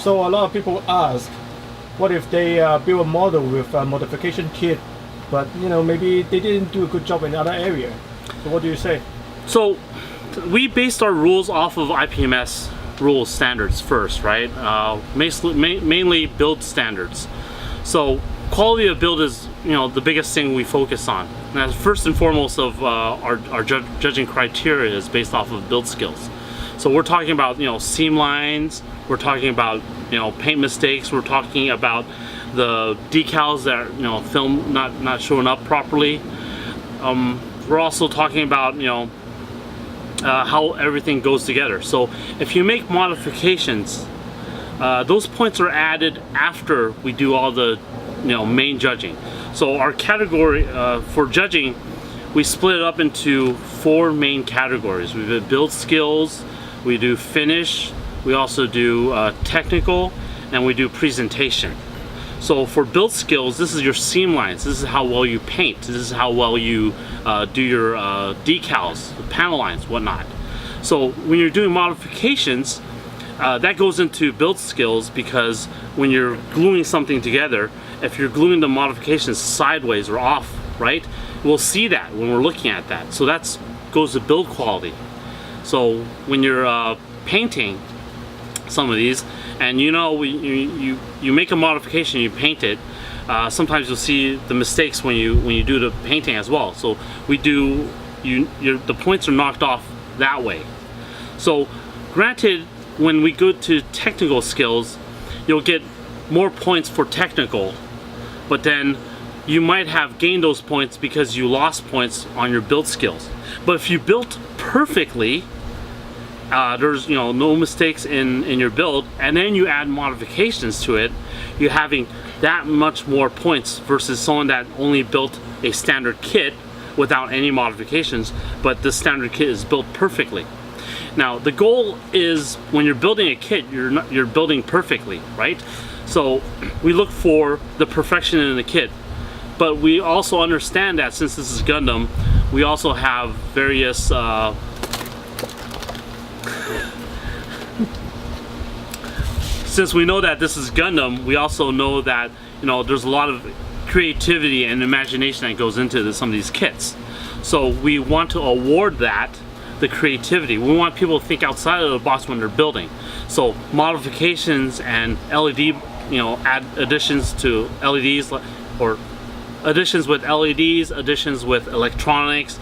So a lot of people ask, what if they build a model with a modification kit, but maybe they didn't do a good job in other area. So what do you say? So we based our rules off of IPMS rules standards first, right? Mainly build standards. So quality of build is the biggest thing we focus on. And that's first and foremost of our judging criteria is based off of build skills. So we're talking about seam lines, we're talking about paint mistakes, we're talking about the decals that are film not showing up properly. We're also talking about how everything goes together. So if you make modifications, those points are added after we do all the main judging. So our category for judging, we split it up into 4 main categories. We have build skills, we do finish, we also do technical, and we do presentation. So for build skills, this is your seam lines, this is how well you paint, this is how well you do your decals, the panel lines, whatnot. So when you're doing modifications, that goes into build skills, because when you're gluing something together, if you're gluing the modifications sideways or off, right, we'll see that when we're looking at that. So that goes to build quality. So when you're painting some of these, and you make a modification, you paint it, sometimes you'll see the mistakes when you do the painting as well. So the points are knocked off that way. So granted, when we go to technical skills, you'll get more points for technical, but then you might have gained those points because you lost points on your build skills. But if you built perfectly, there's no mistakes in your build, and then you add modifications to it, you're having that much more points versus someone that only built a standard kit without any modifications, but the standard kit is built perfectly. Now the goal is, when you're building a kit, you're building perfectly, right? So we look for the perfection in the kit, but we also understand that since this is Gundam, we also have various since we know that this is Gundam, we also know that there's a lot of creativity and imagination that goes into some of these kits. So we want to award that, the creativity. We want people to think outside of the box when they're building. So modifications and LED, add additions to LEDs, or additions with LEDs, additions with electronics,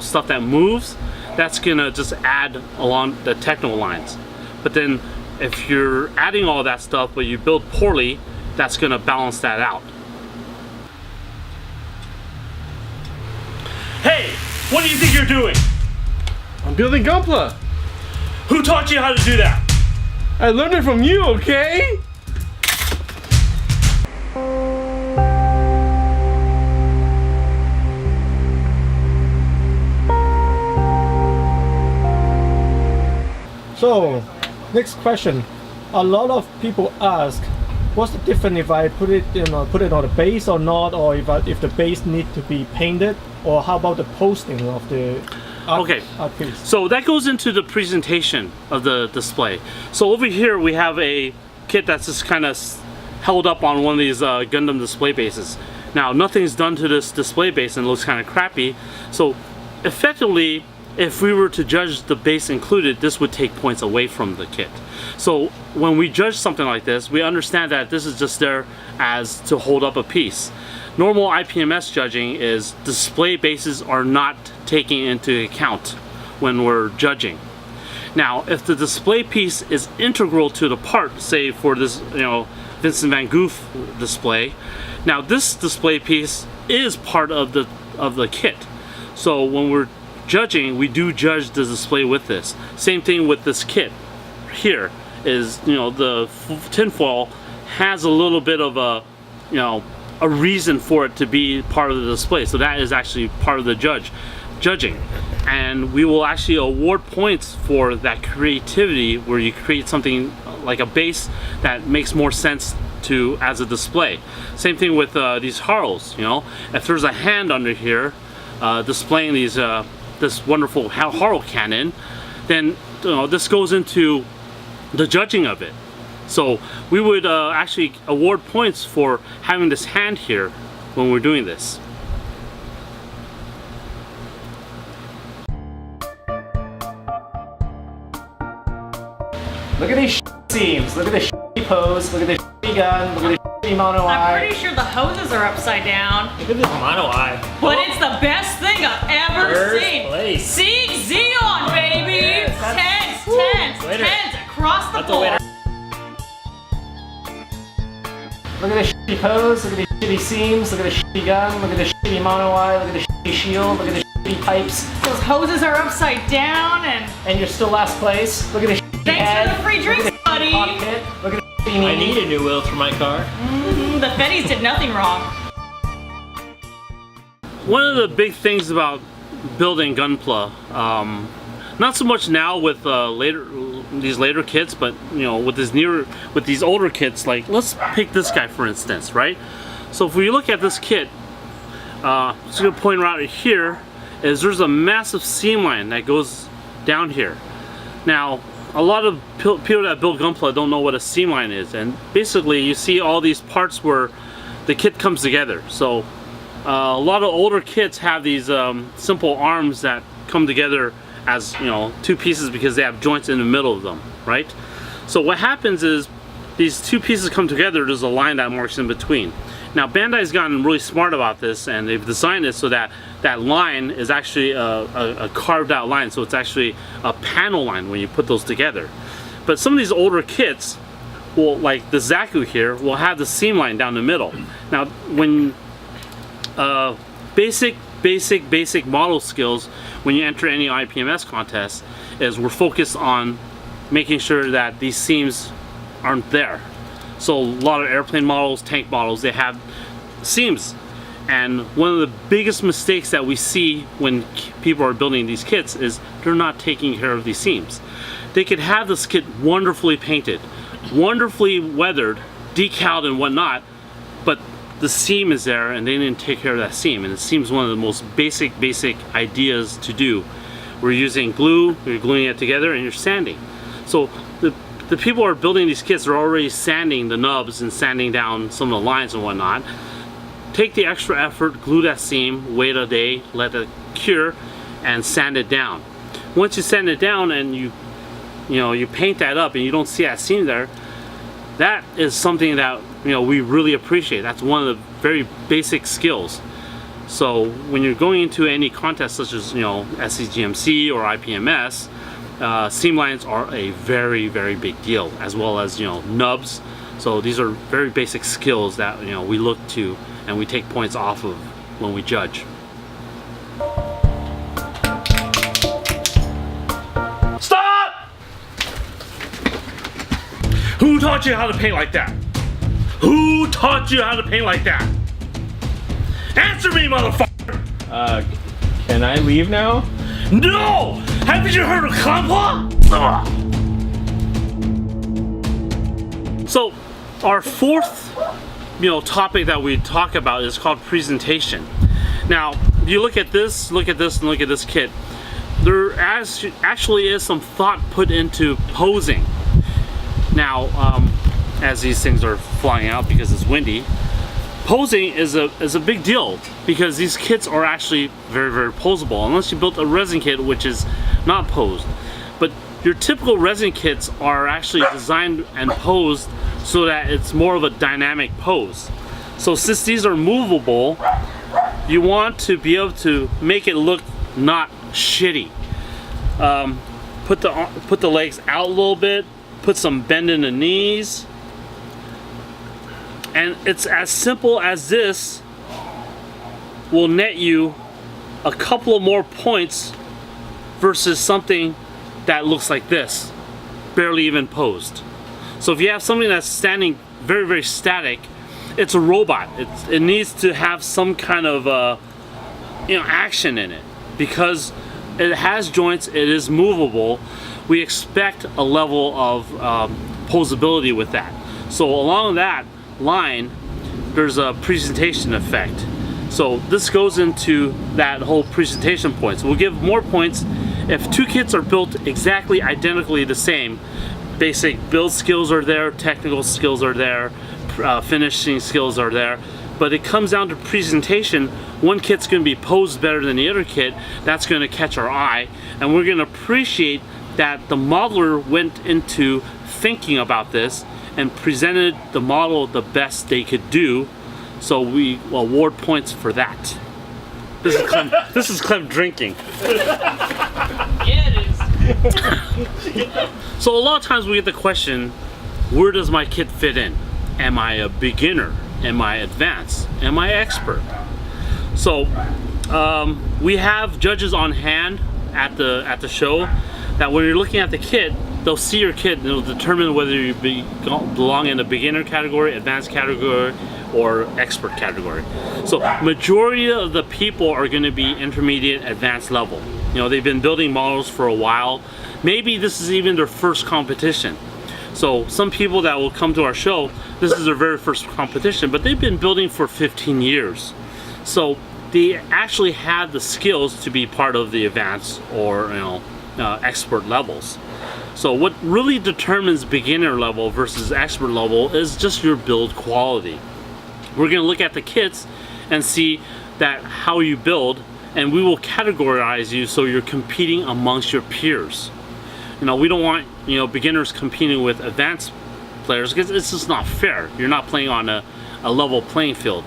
stuff that moves, that's gonna just add along the technical lines. But then if you're adding all that stuff but you build poorly, that's gonna balance that out. Hey, what do you think you're doing? I'm building Gunpla. Who taught you how to do that? I learned it from you, okay? So, next question. A lot of people ask, what's the difference if I put it on the base or not, or if the base need to be painted, or how about the posting of the art piece? So that goes into the presentation of the display. So over here we have a kit that's just kind of held up on one of these Gundam display bases. Now nothing's done to this display base and it looks kind of crappy. So effectively, if we were to judge the base included, this would take points away from the kit. So when we judge something like this, we understand that this is just there as to hold up a piece. Normal IPMS judging is display bases are not taken into account when we're judging. Now, if the display piece is integral to the part, say for this, Vincent Van Gogh display, now this display piece is part of the kit. So when we're judging, we do judge the display with this. Same thing with this kit here is, the tinfoil has a little bit of a reason for it to be part of the display. So that is actually part of the judging. And we will actually award points for that creativity where you create something like a base that makes more sense to as a display. Same thing with these harls. If there's a hand under here displaying these this wonderful harl cannon, then this goes into the judging of it. So we would actually award points for having this hand here when we're doing this. Look at these seams. Look at this pose. Look at this gun. Look at this mono eye. I'm pretty sure the hoses are upside down. Look at this mono eye. But it's the best thing I've ever First seen. place. See Xeon, baby! Yes, Tens across the board. Look at this shitty pose. Look at these shitty seams. Look at this shitty gun. Look at this shitty mono eye. Look at this shitty shield. Look at this shitty pipes. Those hoses are upside down And you're still last place. Look at this shitty thanks head. for the free drinks, Look at buddy. this cockpit. Look at this shitty knee. I need a new wheel for my car. The Fetties did nothing wrong. One of the big things about building Gunpla, not so much now with these later kits, but you know, with these older kits, like let's pick this guy for instance, right? So if we look at this kit, just gonna point out here is there's a massive seam line that goes down here. Now, a lot of people that build Gunpla don't know what a seam line is, and basically you see all these parts where the kit comes together. So a lot of older kits have these simple arms that come together as, you know, two pieces because they have joints in the middle of them, right? So what happens is these two pieces come together, there's a line that marks in between. Now Bandai's gotten really smart about this, and they've designed it so that that line is actually a carved out line, so it's actually a panel line when you put those together. But some of these older kits will, like the Zaku here, will have the seam line down the middle. Now when basic model skills when you enter any IPMS contest is we're focused on making sure that these seams aren't there. So a lot of airplane models, tank models, they have seams, and one of the biggest mistakes that we see when people are building these kits is they're not taking care of these seams. They could have this kit wonderfully painted, wonderfully weathered, decaled and whatnot, but the seam is there and they didn't take care of that seam, and the seam is one of the most basic ideas to do. We're using glue, you're gluing it together, and you're sanding. So the people who are building these kits are already sanding the nubs and sanding down some of the lines and whatnot. Take the extra effort, glue that seam, wait a day, let it cure, and sand it down. Once you sand it down and you paint that up and you don't see that seam there, that is something that we really appreciate. That's one of the very basic skills. So when you're going into any contest such as SCGMC or IPMS, seam lines are a very big deal, as well as nubs. So these are very basic skills that we look to and we take points off of when we judge. Stop! Who taught you how to paint like that? Who taught you how to paint like that? Answer me, motherfucker! Can I leave now? No! Haven't you heard of Gunpla? So, our fourth, topic that we talk about is called presentation. Now, you look at this, and look at this kit. There actually is some thought put into posing. Now, as these things are flying out because it's windy, posing is a big deal because these kits are actually very posable, unless you built a resin kit which is not posed. But your typical resin kits are actually designed and posed so that it's more of a dynamic pose. So since these are movable, you want to be able to make it look not shitty. Put the legs out a little bit, put some bend in the knees, and it's as simple as this will net you a couple of more points versus something that looks like this, barely even posed. So if you have something that's standing very static, it's a robot. It needs to have some kind of action in it because it has joints, it is movable. We expect a level of posability with that. So along that line, there's a presentation effect. So this goes into that whole presentation points. We'll give more points if two kits are built exactly identically the same, basic build skills are there, technical skills are there, finishing skills are there, but it comes down to presentation. One kit's going to be posed better than the other kit. That's going to catch our eye, and we're going to appreciate that the modeler went into thinking about this and presented the model the best they could do, so we award points for that. This is Clem drinking. Yeah, it is. So a lot of times we get the question, where does my kit fit in? Am I a beginner? Am I advanced? Am I expert? So we have judges on hand at the show that when you're looking at the kit, they'll see your kit and it'll determine whether you belong in the beginner category, advanced category, or expert category. So majority of the people are going to be intermediate, advanced level. You know, they've been building models for a while. Maybe this is even their first competition. So some people that will come to our show, this is their very first competition, but they've been building for 15 years. So they actually have the skills to be part of the advanced or expert levels. So what really determines beginner level versus expert level is just your build quality. We're going to look at the kits and see that how you build, and we will categorize you so you're competing amongst your peers. You know, we don't want beginners competing with advanced players because it's just not fair. You're not playing on a level playing field.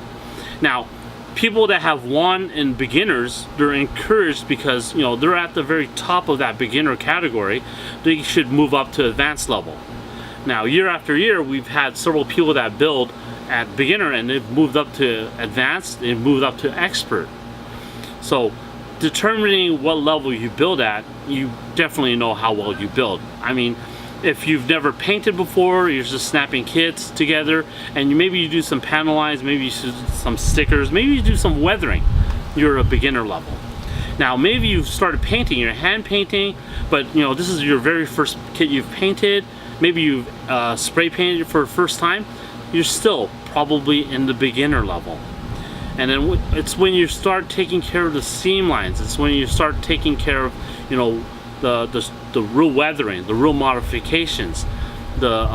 Now, people that have won in beginners, they're encouraged because they're at the very top of that beginner category. They should move up to advanced level. Now, year after year, we've had several people that build at beginner and they've moved up to advanced, they've moved up to expert. So determining what level you build at, you definitely know how well you build. I mean, if you've never painted before, you're just snapping kits together, and maybe you do some panel lines, maybe you do some stickers, maybe you do some weathering, you're a beginner level. Now maybe you've started painting, you're hand painting, but this is your very first kit you've painted, maybe you've spray painted for the first time, you're still probably in the beginner level. And then it's when you start taking care of the seam lines, it's when you start taking care of the real weathering, the real modifications, the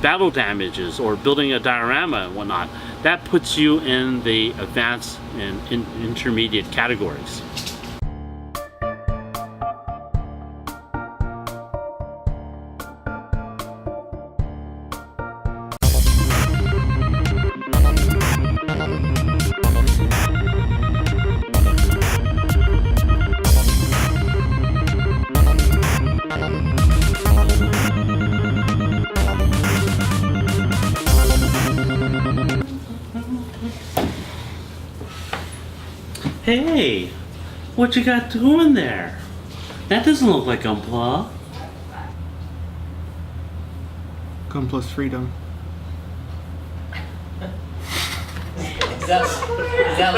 battle damages, or building a diorama and whatnot. That puts you in the advanced and intermediate categories. Hey, what you got doing there? That doesn't look like Gunpla. Gun plus freedom. Is that